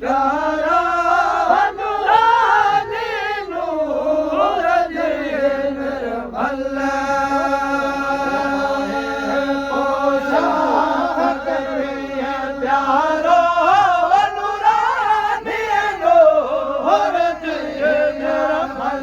प्यारा अनुरागी नूर जी निर्मल पोशाक प्यारो अनुरागी नूर जी निर्मल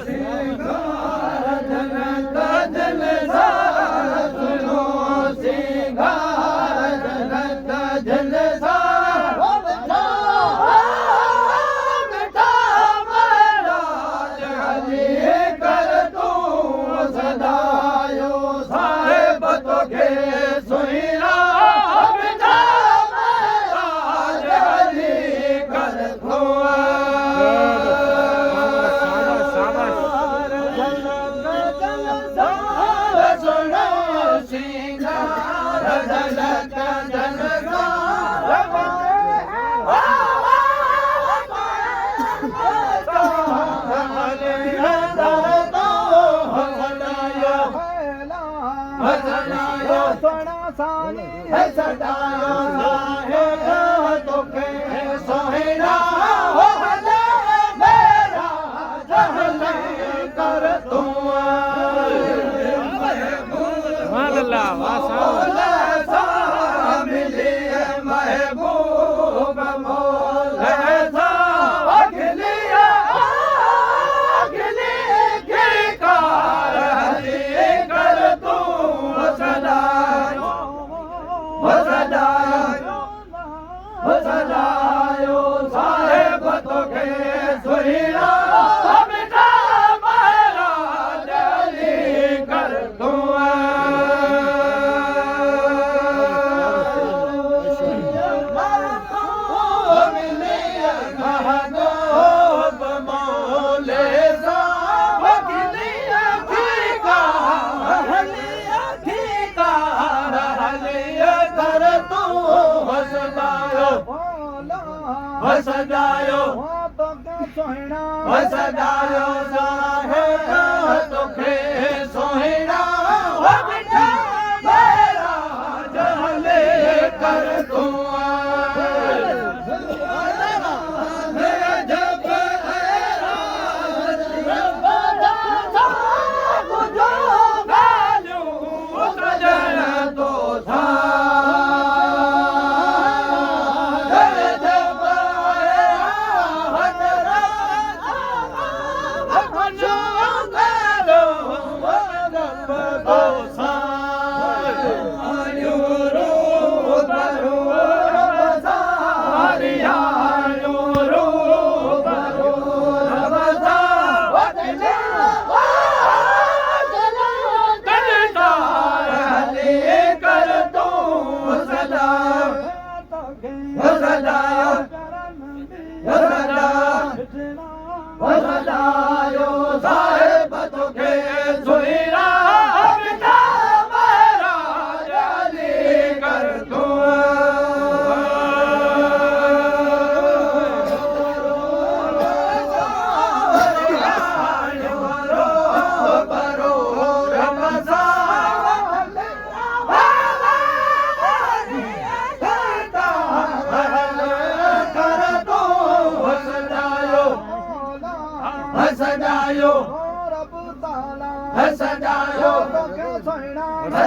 सिंगार धन तजल सुनो सिंगार जलसा मिठा मेरा जली कर तू सदायो साहेब तो के सुना मिठा मेरा जली कर तू सुनो सिंगार जलक जलसा सोना सानी है सदायो साहेब तुखे सोहिना हो हले मेरा जहल कर तू मिली महबूब मोल सदायो साहेब तुखे सुहिना मिठा मेरा जली कर तू मिली महबूब मौले सा बगलिया रहलिया कर तू सदायो सदायो साहेब तुखे सोहिना मिठा मेरा जहले कर तू जब तो था सदायो साहेब तुखे सुहिना मिठा मेरा जली कर तू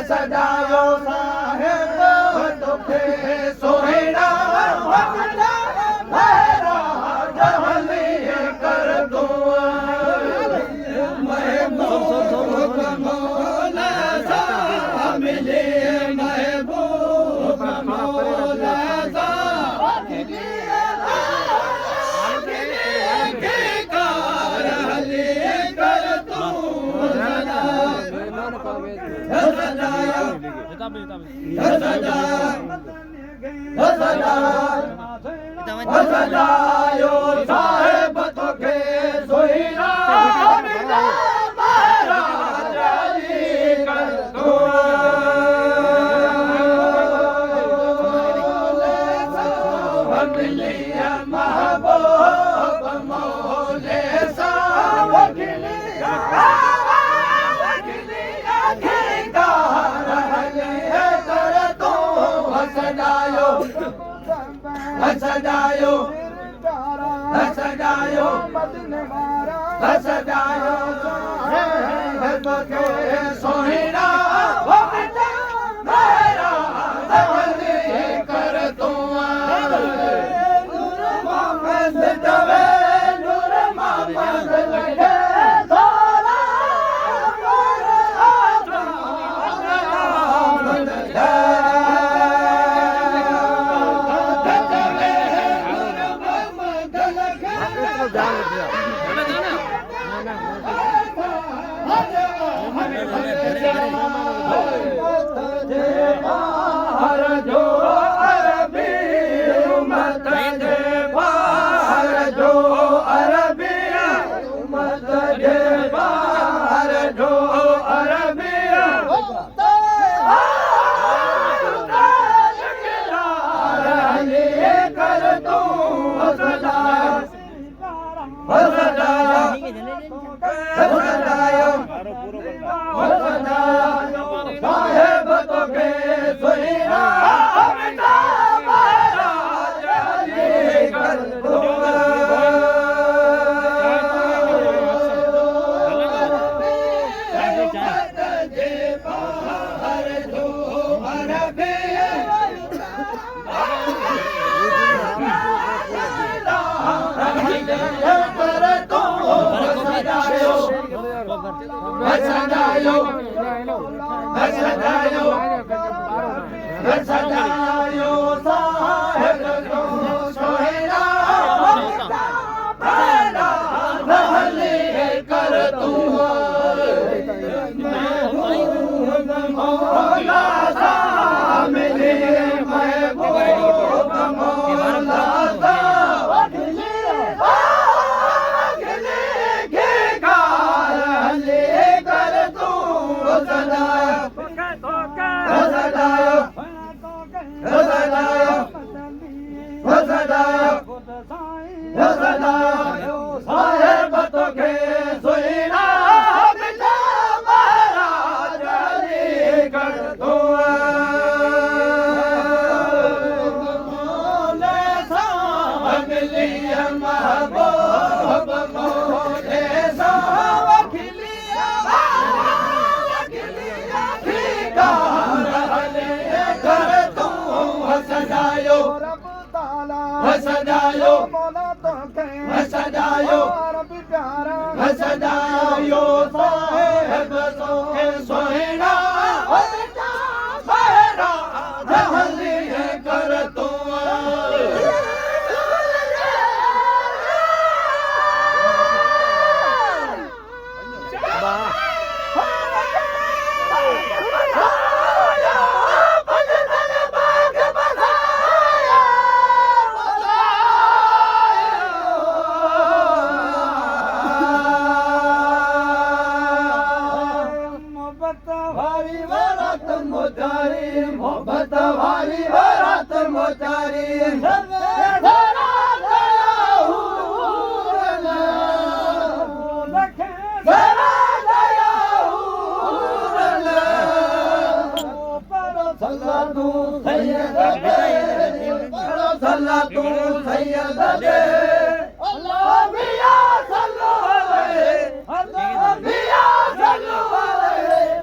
सदायो साहेब तुखे सोहिना मेरा जहली कर तू महबूब मौला सा मिले महबूब मौला सा सदायो साहेब तुखे सुहिना मिठा मेरा जली कर तू मिलिया महबूब मौले सा बगलिया कर तू सजायो सजायो मदीने वारा सजायो बके सोहिना वो बेटा मेरा जल्दी कर तू नूर मोहम्मद जवे नूर मोहम्मद लगे सोना हर जो अरबी उम्मत जे बाहर जो अरबी उम्मत जे बाहर जो अरबी कर तू साहेब तो के सुना बेटा महाराज कर दो सजायो साहेब को सोहिना पहला रहली कर तू मौला सा मिली महबूब मौला सा अगली के रहली कर तू साहेब तो के सुना बेटा महाराज कर दो अगली महबूब मोले सा सजायो सजायो मौला तो के सजायो रबी प्यारा सजायो साहेब तो के सोहिना बेटा मेरा जल्दी कर तू मोहब्बत वाली बारात मोचारी सल्ला तू सैयद दे अल्लाह मिया सल्लु अलैहि अल्लाह मिया सल्लु अलैहि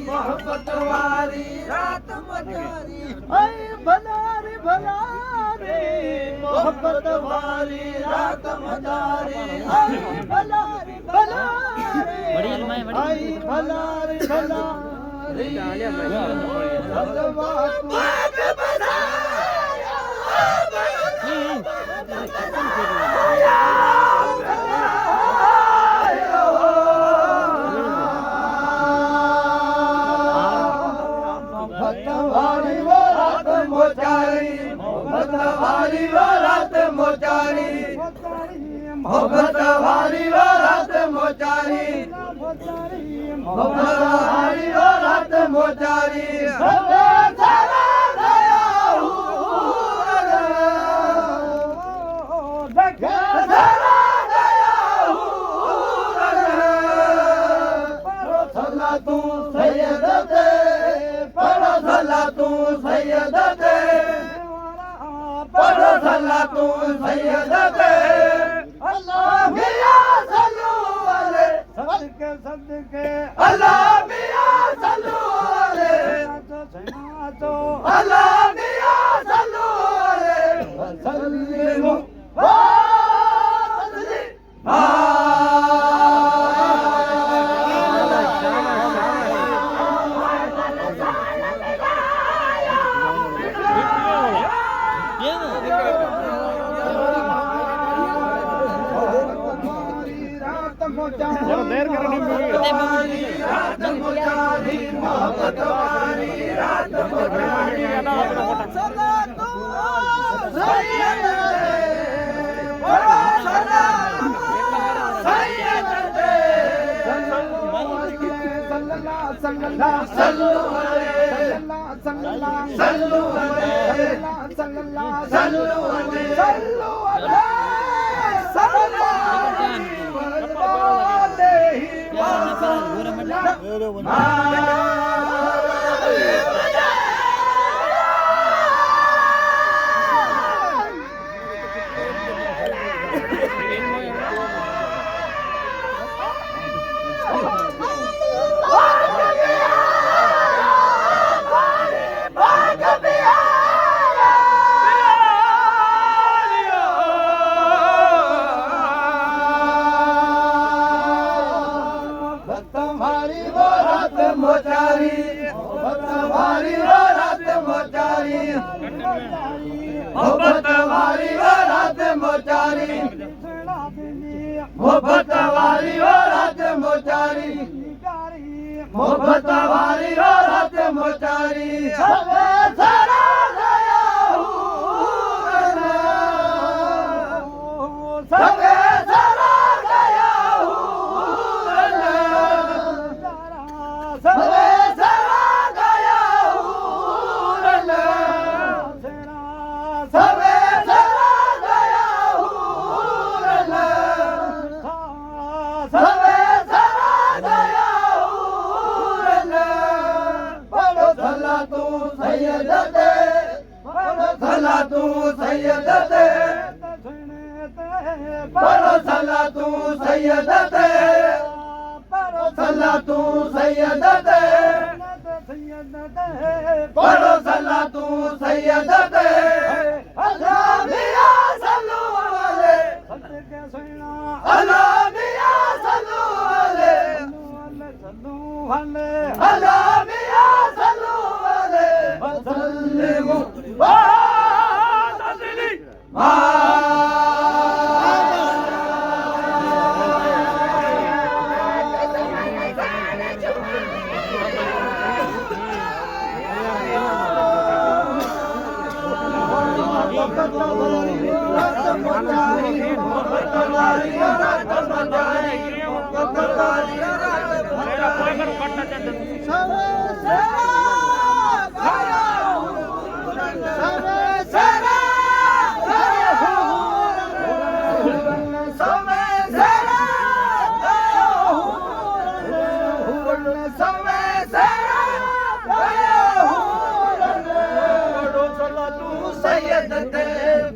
मोहब्बत वाली रात मचारी भलारी भलारी मोहब्बत वाली रात मचारी भलारी भलारी भलारी मोचारी मोहब्बत वारी वो रात मोचारी मोहब्बत वारी वो रात मोचारी सबे सारा गया सारा गया सला तू सैयद दे पढ़ो सला तू सैयद दे पढ़ो सला तू सैयद दे अल्लाह मिया सल्लू अलैहि सदके सदके अल्लाह मिया सल्लू अलैहि अल्लाह मिया सल्लू अलैहि वसल्लम वा चलो देर करनी रात मोचारी मोहब्बत वारी रात मोचारी सला तू सैयद दे बड़ा सला सैयद दे सल्लल्लाहु सल्लू अलैहि सल्लल्लाहु सल्लू अलैहि सल्लल्लाहु सल्लू अलैहि सल्लू अलैहि सल्लल्लाहु मोचारी मोहब्बत वारी वो रात मोचारी मोहब्बत वारी वो रात मोचारी मोहब्बत वारी वो रात मोचारी मोहब्बत वारी वो रात मोचारी सबे सारा गया सबे सारा गया सबे सारा गया सबे सारा गया सबे सारा गया पढ़ो सला तू सैयद दे पढ़ो सला तू सैयद दे पढ़ो सला तू सैयद दे सला तू सैयद दे पढ़ो सला तू सैयद दे अल्लाह मिया सल्लू अलैहि अल्लाह मिया सल्लू अलैहि अल्लाह मिया सल्लू अलैहि वसल्लम वा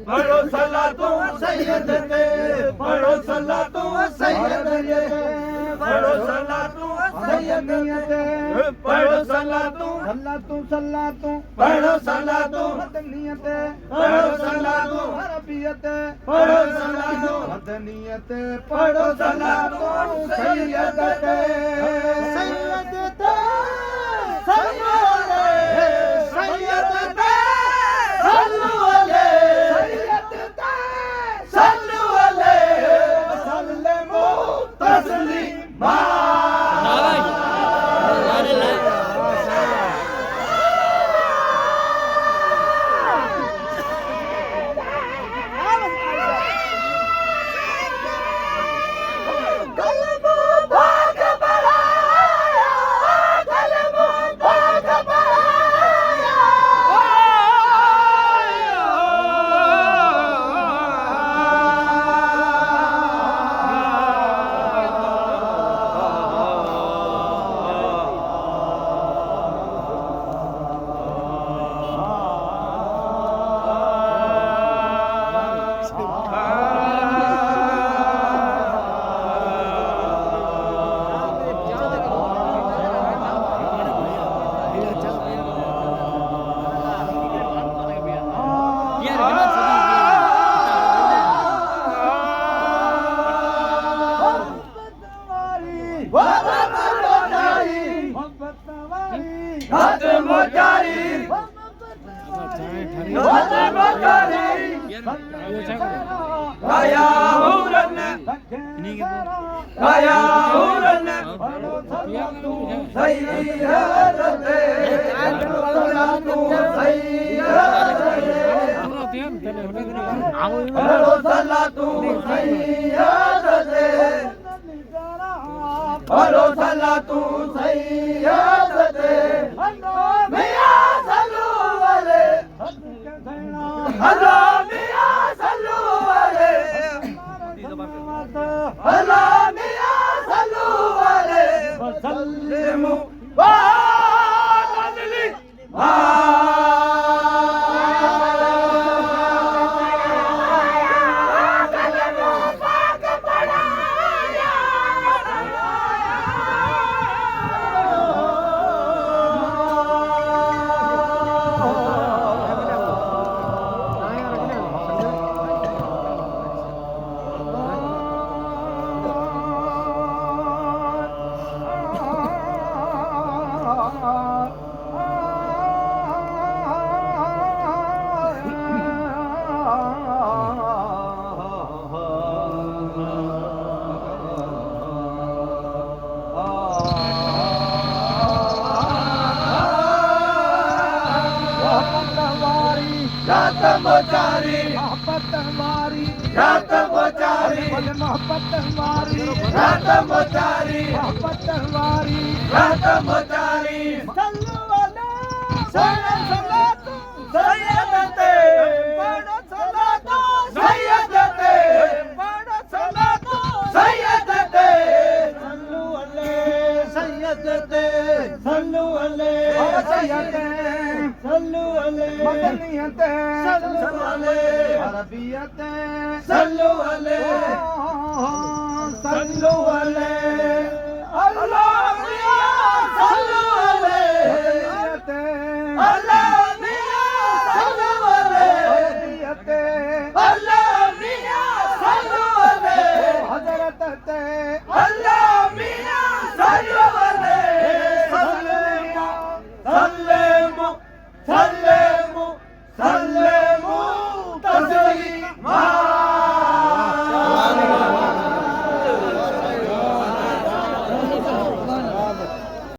पढ़ो सला तू सैयद दे पढ़ो सला तू सैयद दे पढ़ो सला तू सैयद दे पढ़ो सला तू सल्ला तू पढ़ो सला तू मदनियत पढ़ो सला तू अरबियत पढ़ो सला तू मदनियत पढ़ो सला तू सैयद दे सैयद दे सैयद दे सल्लू अलैहि सल्लू अलैहि वसल्लमु तस्लीमा ਕਾਇਆ ਹੁਰਨ ਕਾਇਆ ਹੁਰਨ ਸੈਯਦ ਤੇ ਤੂੰ ਸੈਯਦ ਪੜੋ ਸੱਲਾ ਤੂੰ ਸੈਯਦ ਤੇ ਪੜੋ ਸੱਲਾ ਤੂੰ ਸੈਯਦ ਤੇ ਮੀਆਂ ਸੱਲੂ ਵਾਲੇ ਅੱਲਾ ਮੀਆਂ ਸੱਲੂ ਵਾਲੇ ਅੱਲਾ ਮੀਆਂ ਸੱਲੂ ਵਾਲੇ ਵਸੱਲਿਮੂ ਬਾਦਲੀ मोचारी मोहब्बत हमारी रात मोचारी मोहब्बत हमारी रात मोचारी मोहब्बत हमारी रात मोचारी सल्लू वाले सल्लल्लाहु सैयद ते बड़ा सल्लल्लाहु सैयद ते बड़ा सल्लल्लाहु सैयद ते सल्लू वाले सैयद ते सल्लू वाले सैयद सल्लू वाले मदनियत सल्लू वाले अरबियत सल्लू वाले सल्लू वाले